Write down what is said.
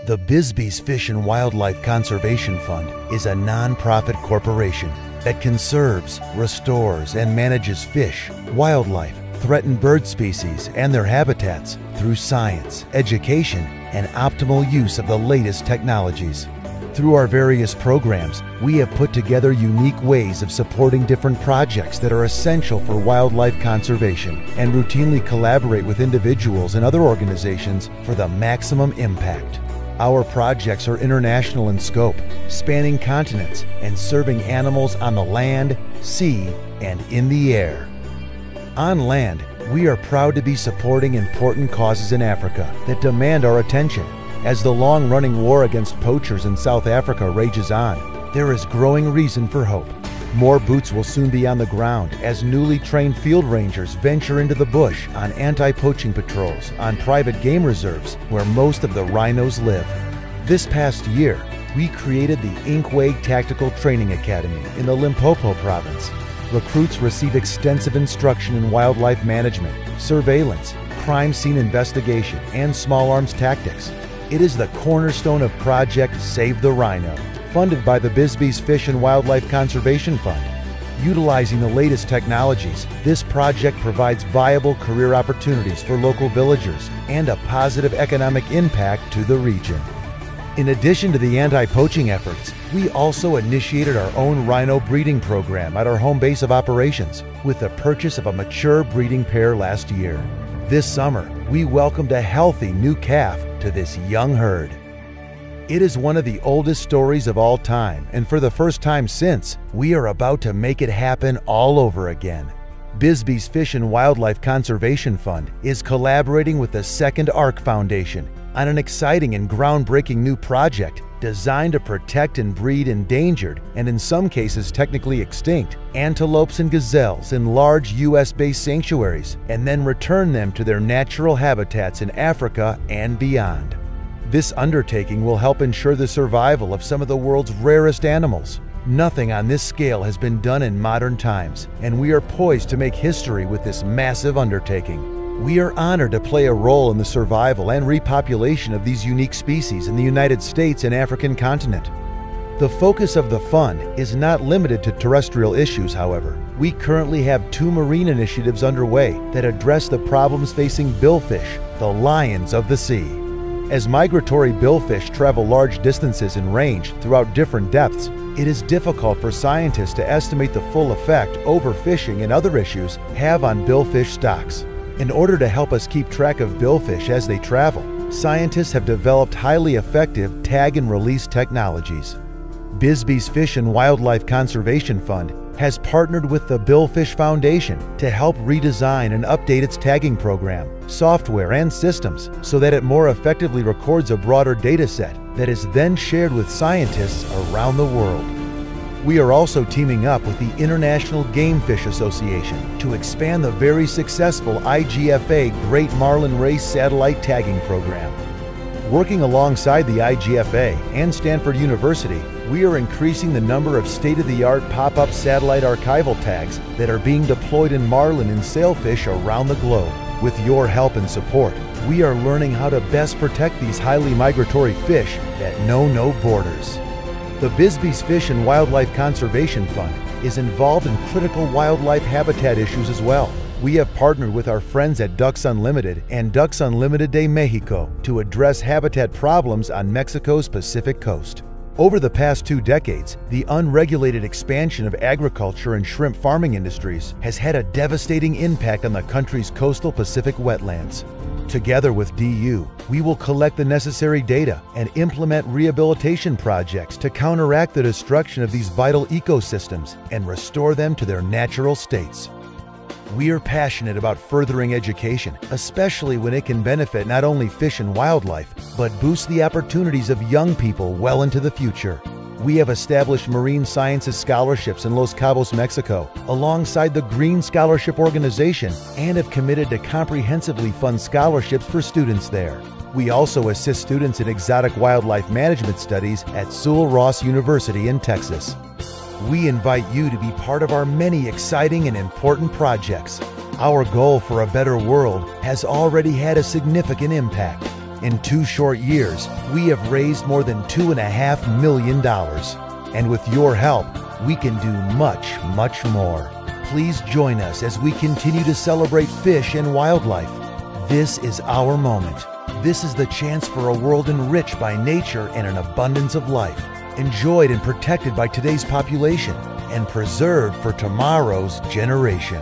The Bisbee's Fish and Wildlife Conservation Fund is a nonprofit corporation that conserves, restores, and manages fish, wildlife, threatened bird species, and their habitats through science, education, and optimal use of the latest technologies. Through our various programs, we have put together unique ways of supporting different projects that are essential for wildlife conservation and routinely collaborate with individuals and other organizations for the maximum impact. Our projects are international in scope, spanning continents and serving animals on the land, sea, and in the air. On land, we are proud to be supporting important causes in Africa that demand our attention. As the long-running war against poachers in South Africa rages on, there is growing reason for hope. More boots will soon be on the ground as newly trained field rangers venture into the bush on anti-poaching patrols on private game reserves where most of the rhinos live. This past year, we created the Inkway Tactical Training Academy in the Limpopo province. Recruits receive extensive instruction in wildlife management, surveillance, crime scene investigation, and small arms tactics. It is the cornerstone of Project Save the Rhino, funded by the Bisbee's Fish and Wildlife Conservation Fund. Utilizing the latest technologies, this project provides viable career opportunities for local villagers and a positive economic impact to the region. In addition to the anti-poaching efforts, we also initiated our own rhino breeding program at our home base of operations with the purchase of a mature breeding pair last year. This summer, we welcomed a healthy new calf to this young herd. It is one of the oldest stories of all time, and for the first time since, we are about to make it happen all over again. Bisbee's Fish and Wildlife Conservation Fund is collaborating with the Second Arc Foundation on an exciting and groundbreaking new project designed to protect and breed endangered, and in some cases technically extinct, antelopes and gazelles in large U.S.-based sanctuaries, and then return them to their natural habitats in Africa and beyond. This undertaking will help ensure the survival of some of the world's rarest animals. Nothing on this scale has been done in modern times, and we are poised to make history with this massive undertaking. We are honored to play a role in the survival and repopulation of these unique species in the United States and African continent. The focus of the fund is not limited to terrestrial issues, however. We currently have 2 marine initiatives underway that address the problems facing billfish, the lions of the sea. As migratory billfish travel large distances in range throughout different depths, it is difficult for scientists to estimate the full effect overfishing and other issues have on billfish stocks. In order to help us keep track of billfish as they travel, scientists have developed highly effective tag and release technologies. Bisbee's Fish and Wildlife Conservation Fund has partnered with the Billfish Foundation to help redesign and update its tagging program, software, and systems so that it more effectively records a broader data set that is then shared with scientists around the world. We are also teaming up with the International Game Fish Association to expand the very successful IGFA Great Marlin Race Satellite Tagging Program. Working alongside the IGFA and Stanford University, we are increasing the number of state-of-the-art pop-up satellite archival tags that are being deployed in marlin and sailfish around the globe. With your help and support, we are learning how to best protect these highly migratory fish that know no borders. The Bisbee's Fish and Wildlife Conservation Fund is involved in critical wildlife habitat issues as well. We have partnered with our friends at Ducks Unlimited and Ducks Unlimited de Mexico to address habitat problems on Mexico's Pacific coast. Over the past 2 decades, the unregulated expansion of agriculture and shrimp farming industries has had a devastating impact on the country's coastal Pacific wetlands. Together with DU, we will collect the necessary data and implement rehabilitation projects to counteract the destruction of these vital ecosystems and restore them to their natural states. We are passionate about furthering education, especially when it can benefit not only fish and wildlife, but boost the opportunities of young people well into the future. We have established marine sciences scholarships in Los Cabos, Mexico, alongside the Green Scholarship Organization, and have committed to comprehensively fund scholarships for students there. We also assist students in exotic wildlife management studies at Sul-Ross University in Texas. We invite you to be part of our many exciting and important projects. Our goal for a better world has already had a significant impact. In 2 short years, we have raised more than $2.5 million. And with your help, we can do much, much more. Please join us as we continue to celebrate fish and wildlife. This is our moment. This is the chance for a world enriched by nature and an abundance of life, enjoyed and protected by today's population, and preserved for tomorrow's generation.